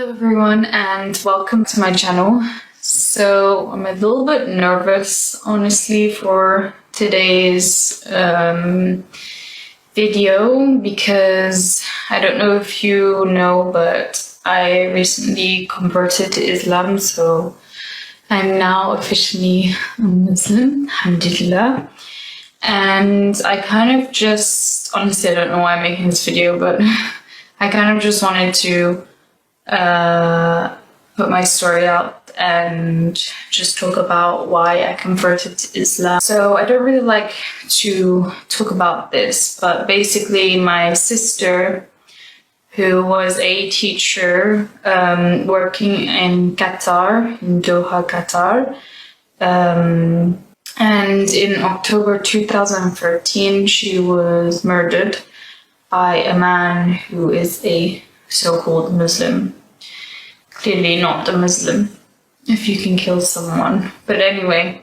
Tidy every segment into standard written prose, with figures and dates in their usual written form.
Hello everyone and welcome to my channel. So I'm a little bit nervous honestly for today's video because I don't know if you know, but I recently converted to Islam, so I'm now officially a Muslim, alhamdulillah. And I kind of just, honestly I don't know why I'm making this video, but I kind of just wanted to put my story out and just talk about why I converted to Islam. So I don't really like to talk about this, but basically my sister, who was a teacher working in Qatar, in Doha, Qatar, and in October 2013 she was murdered by a man who is a so-called Muslim. Clearly not a Muslim, if you can kill someone. But anyway,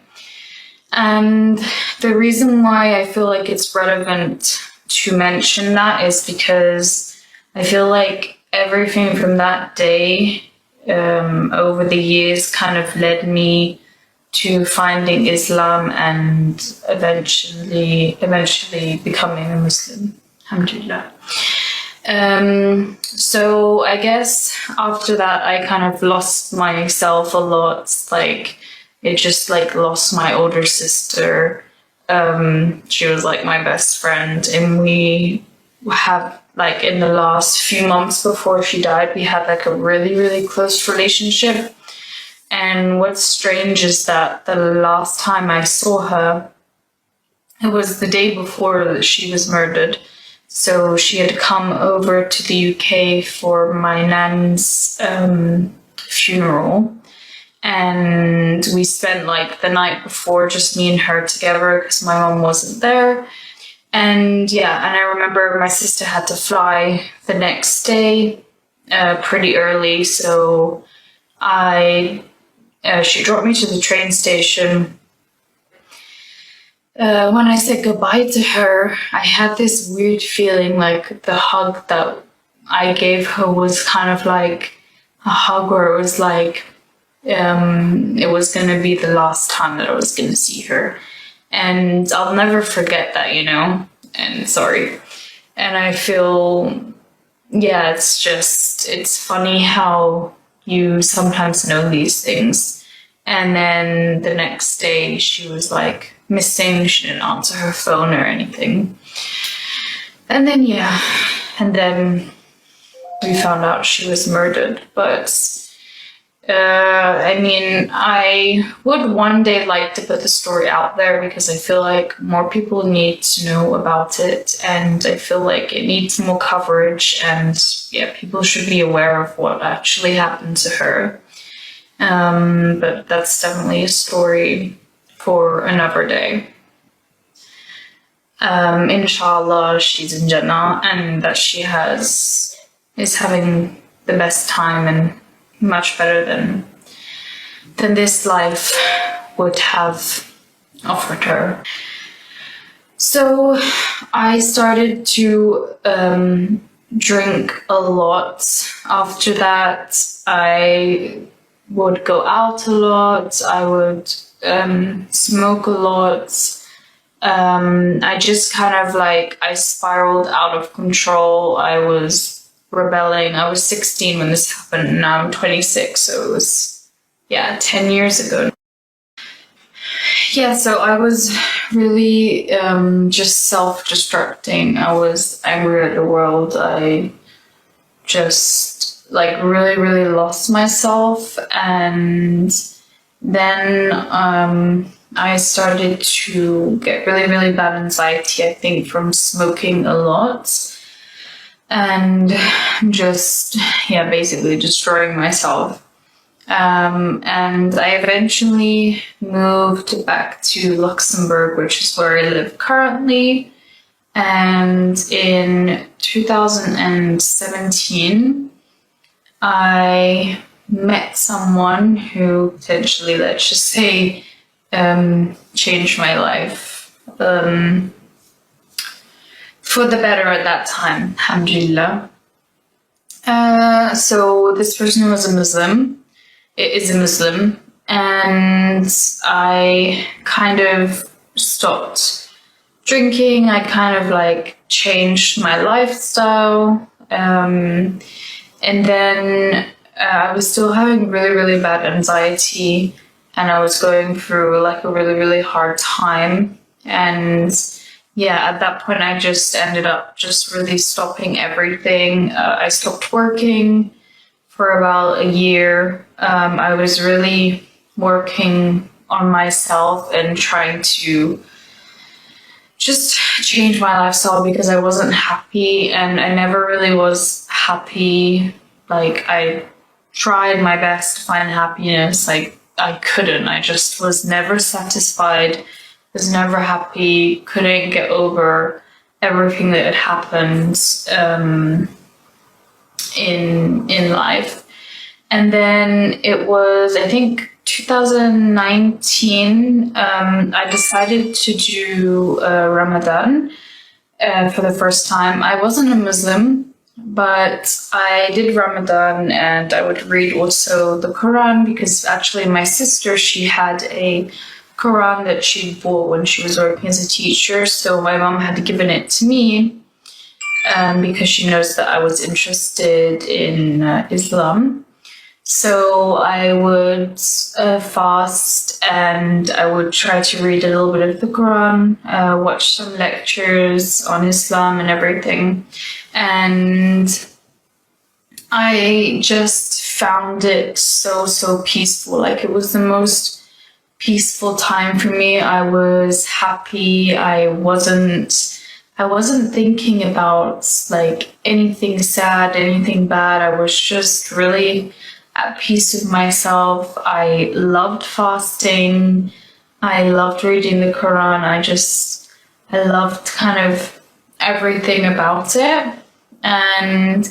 and the reason why I feel like it's relevant to mention that is because I feel like everything from that day over the years kind of led me to finding Islam and eventually becoming a Muslim. Alhamdulillah. So I guess after that I kind of lost myself a lot. Like it just lost my older sister. She was like my best friend, and we have like in the last few months before she died, we had like a really close relationship. And what's strange is that the last time I saw her, it was the day before she was murdered. So she had come over to the UK for my nan's funeral, and we spent like the night before just me and her together because my mom wasn't there. And yeah, and I remember my sister had to fly the next day pretty early, so she dropped me to the train station. When I said goodbye to her, I had this weird feeling like the hug that I gave her was kind of like a hug where it was like it was going to be the last time that I was going to see her. And I'll never forget that, you know, and sorry. And I feel, yeah, it's funny how you sometimes know these things. And then the next day she was like missing. She didn't answer her phone or anything. And then we found out she was murdered. But I mean, I would one day like to put the story out there because I feel like more people need to know about it, and I feel like it needs more coverage, and yeah, people should be aware of what actually happened to her. But that's definitely a story for another day. Inshallah, she's in Jannah, and that she is having the best time and much better than this life would have offered her. So I started to drink a lot. After that, I would go out a lot. I would smoke a lot. I just kind of I spiraled out of control. I was rebelling. I was 16 when this happened, and now I'm 26, so it was 10 years ago. Yeah, so I was really just self-destructing. I was angry at the world. I just really lost myself, and then I started to get really bad anxiety, I think, from smoking a lot and just basically destroying myself. And I eventually moved back to Luxembourg, which is where I live currently. And in 2017, I met someone who potentially, let's just say, changed my life for the better at that time, alhamdulillah. So this person was a Muslim. It is a Muslim, and I kind of stopped drinking. I kind of like changed my lifestyle, and then I was still having really, really bad anxiety, and I was going through like a really, really hard time. And yeah, at that point, I just ended up just really stopping everything. I stopped working for about a year. I was really working on myself and trying to just change my lifestyle because I wasn't happy, and I never really was happy. Like, I tried my best to find happiness. Like, I couldn't. I just was never satisfied, was never happy, couldn't get over everything that had happened in life. And then it was, I think, 2019, I decided to do Ramadan for the first time. I wasn't a Muslim, but I did Ramadan, and I would read also the Quran, because actually my sister, she had a Quran that she bought when she was working as a teacher, so my mom had given it to me because she knows that I was interested in Islam. So I would fast, and I would try to read a little bit of the Quran, watch some lectures on Islam and everything. And I just found it so, so peaceful. Like, it was the most peaceful time for me. I was happy. I wasn't thinking about like anything sad, anything bad. I was just really at peace with myself. I loved fasting. I loved reading the Quran. I loved kind of everything about it. And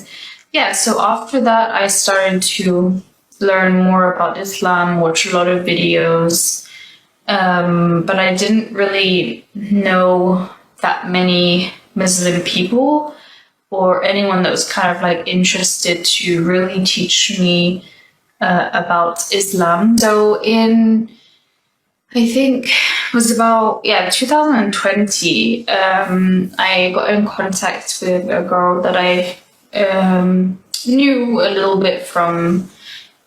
yeah, so after that, I started to learn more about Islam, watch a lot of videos. But I didn't really know that many Muslim people or anyone that was kind of like interested to really teach me about Islam. So I think it was about 2020, I got in contact with a girl that I knew a little bit from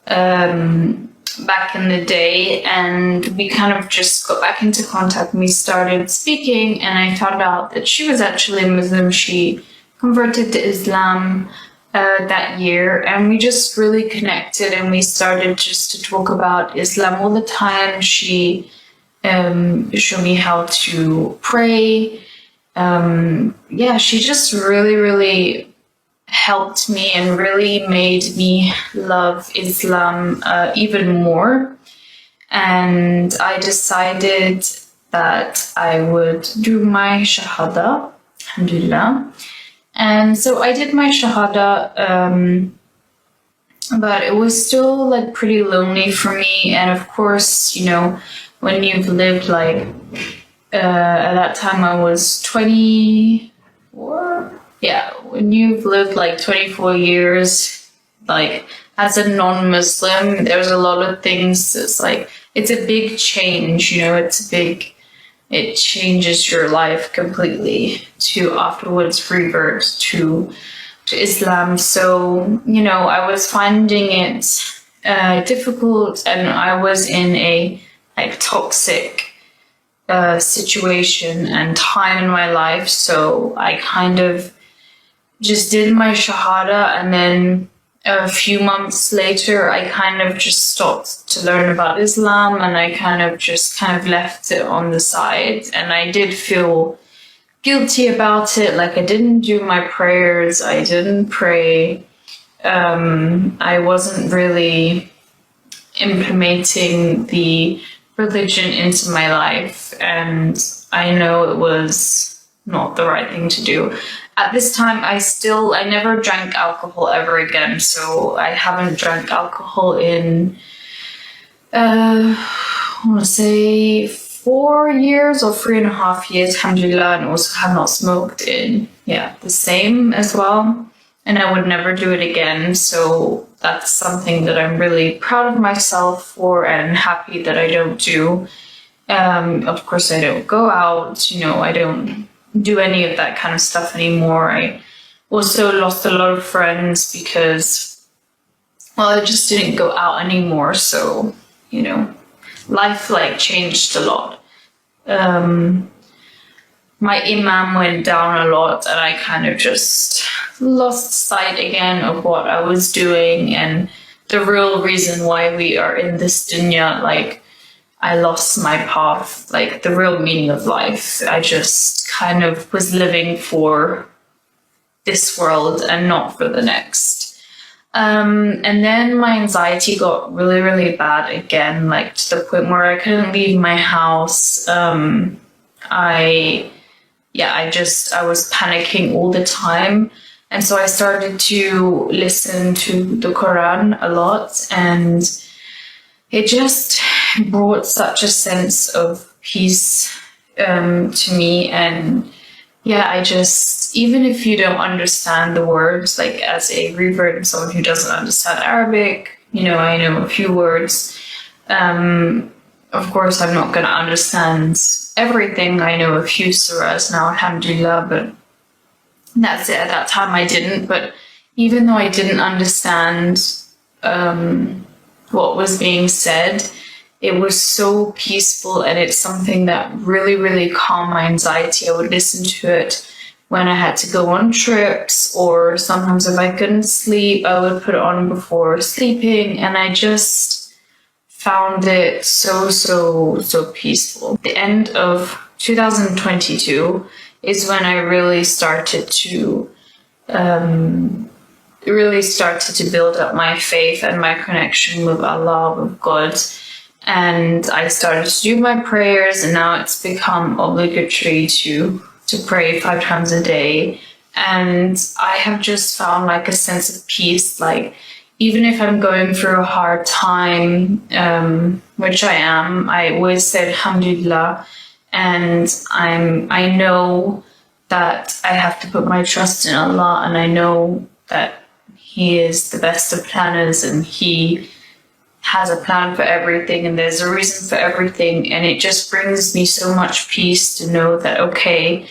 back in the day, and we kind of just got back into contact, and we started speaking, and I found out that she was actually a Muslim. She converted to Islam that year, and we just really connected, and we started just to talk about Islam all the time. She showed me how to pray. She just really, really helped me and really made me love Islam even more. And I decided that I would do my Shahada, alhamdulillah. And so I did my Shahada, but it was still like pretty lonely for me. And of course, you know, when you've lived like, at that time I was 24. Yeah, when you've lived like 24 years, like as a non-Muslim, there's a lot of things that's like, it's a big change, you know, it changes your life completely to afterwards revert to Islam. So, you know, I was finding it difficult, and I was in a like toxic situation and time in my life. So I kind of just did my Shahada, and then a few months later, I kind of just stopped to learn about Islam, and I kind of left it on the side. And I did feel guilty about it. Like, I didn't do my prayers. I didn't pray. I wasn't really implementing the religion into my life. And I know it was not the right thing to do. At this time, I never drank alcohol ever again. So I haven't drank alcohol in, I want to say 4 years or 3.5 years, alhamdulillah, and also have not smoked in, the same as well. and I would never do it again. So that's something that I'm really proud of myself for and happy that I don't do. Of course, I don't go out, I don't do any of that kind of stuff anymore. I also lost a lot of friends because, well, I just didn't go out anymore. So, life changed a lot. My imam went down a lot, and I kind of just lost sight again of what I was doing and the real reason why we are in this dunya. I lost my path, the real meaning of life. I just kind of was living for this world and not for the next. And then my anxiety got really, really bad again, to the point where I couldn't leave my house. I was panicking all the time. And so I started to listen to the Quran a lot, and it just brought such a sense of peace to me. And even if you don't understand the words, as a revert and someone who doesn't understand Arabic, I know a few words. Of course, I'm not going to understand everything. I know a few surahs now, alhamdulillah, but that's it. At that time, I didn't. But even though I didn't understand what was being said, it was so peaceful, and it's something that really, really calmed my anxiety. I would listen to it when I had to go on trips, or sometimes if I couldn't sleep, I would put it on before sleeping, and I just found it so peaceful. The end of 2022 is when I really started to build up my faith and my connection with Allah, with God. And I started to do my prayers, and now it's become obligatory to pray 5 times a day. And I have just found a sense of peace. Even if I'm going through a hard time, which I am, I always say alhamdulillah. And I know that I have to put my trust in Allah, and I know that He is the best of planners, and He has a plan for everything, and there's a reason for everything. And it just brings me so much peace to know that, okay,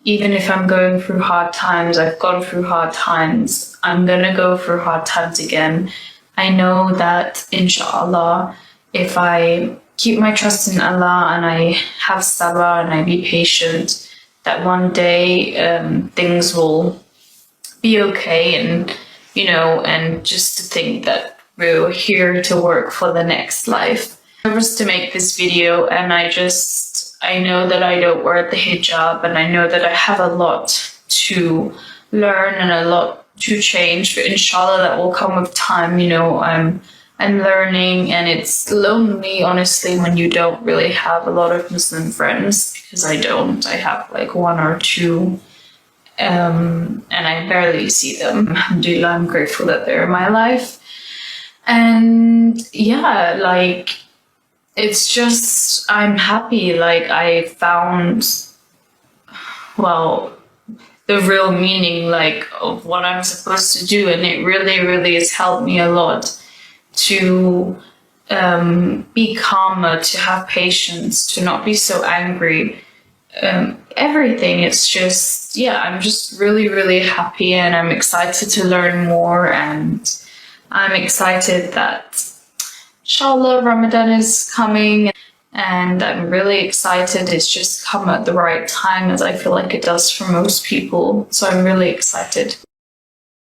even if I'm going through hard times, I've gone through hard times, I'm gonna go through hard times again. I know that, inshallah, if I keep my trust in Allah and I have sabr and I be patient, that one day things will be okay. And, and just to think that we're here to work for the next life. I was to make this video, and I know that I don't wear the hijab, and I know that I have a lot to learn and a lot to change, but inshallah that will come with time. I'm learning, and it's lonely, honestly, when you don't really have a lot of Muslim friends, because I don't. I have 1 or 2, and I barely see them. Alhamdulillah, I'm grateful that they're in my life. And it's just, I'm happy. I found, the real meaning, of what I'm supposed to do. And it really, really has helped me a lot to be calmer, to have patience, to not be so angry. Everything. It's just, I'm just really, really happy, and I'm excited to learn more. And I'm excited that, inshallah, Ramadan is coming, and I'm really excited. It's just come at the right time, as I feel like it does for most people. So I'm really excited.